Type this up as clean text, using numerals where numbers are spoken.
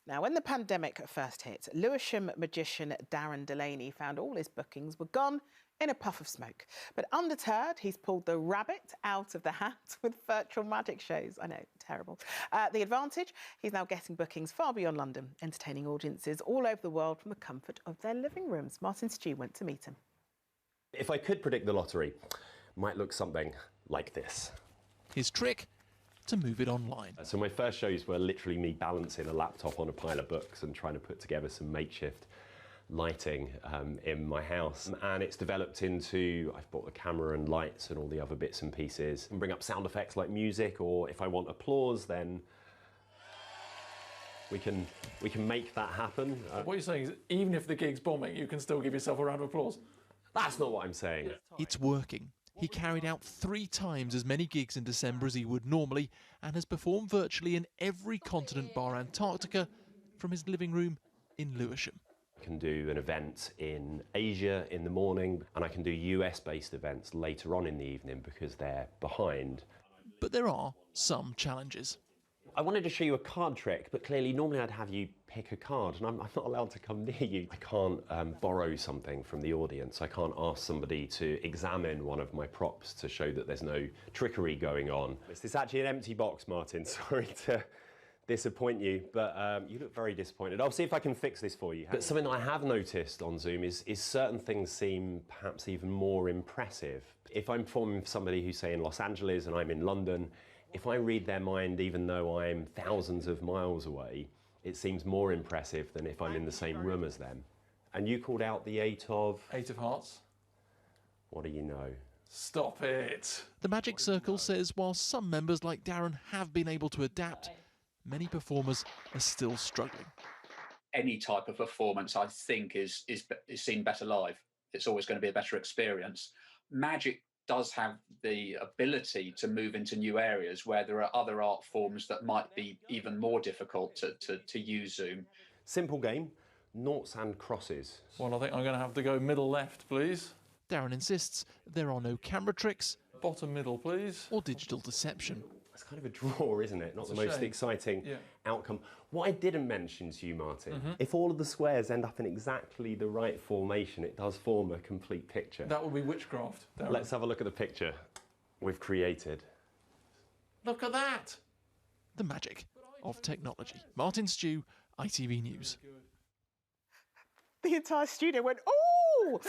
Now, when the pandemic first hit, Lewisham magician Darren Delaney found all his bookings were gone in a puff of smoke. But undeterred, he's pulled the rabbit out of the hat with virtual magic shows. I know, terrible. The advantage, he's now getting bookings far beyond London, entertaining audiences all over the world from the comfort of their living rooms. Martin Stew went to meet him. If I could predict the lottery, it might look something like this. His trick? To move it online. So my first shows were literally me balancing a laptop on a pile of books and trying to put together some makeshift lighting in my house. And it's developed into, I've bought the camera and lights and all the other bits and pieces. And bring up sound effects like music, or if I want applause, then we can make that happen. What you're saying is, even if the gig's bombing, you can still give yourself a round of applause? That's not what I'm saying. It's working. He carried out 3 times as many gigs in December as he would normally and has performed virtually in every continent bar Antarctica from his living room in Lewisham. I can do an event in Asia in the morning, and I can do US-based events later on in the evening because they're behind. But there are some challenges. I wanted to show you a card trick, but clearly normally I'd have you pick a card, and I'm not allowed to come near you. I can't borrow something from the audience. I can't ask somebody to examine one of my props to show that there's no trickery going on. It's actually an empty box, Martin. Sorry to disappoint you, but you look very disappointed. I'll see if I can fix this for you. But something I have noticed on Zoom is certain things seem perhaps even more impressive. If I'm performing for somebody who's, say, in Los Angeles and I'm in London, if I read their mind, even though I'm thousands of miles away, it seems more impressive than if I'm in the same room as them. And you called out the 8 of... 8 of hearts. What do you know? Stop it. The Magic Circle says while some members like Darren have been able to adapt, many performers are still struggling. Any type of performance, I think, is seen better live. It's always going to be a better experience. Magic does have the ability to move into new areas where there are other art forms that might be even more difficult to use Zoom. Simple game, noughts and crosses. Well, I think I'm going to have to go middle left, please. Darren insists there are no camera tricks. Bottom middle, please. Or digital deception. It's kind of a draw, isn't it? Not the most exciting outcome. What I didn't mention to you, Martin, if all of the squares end up in exactly the right formation, it does form a complete picture. That would be witchcraft, Darren. Let's have a look at the picture we've created. Look at that! The magic of technology. Martin Stew, ITV News. The entire studio went, "Ooh!"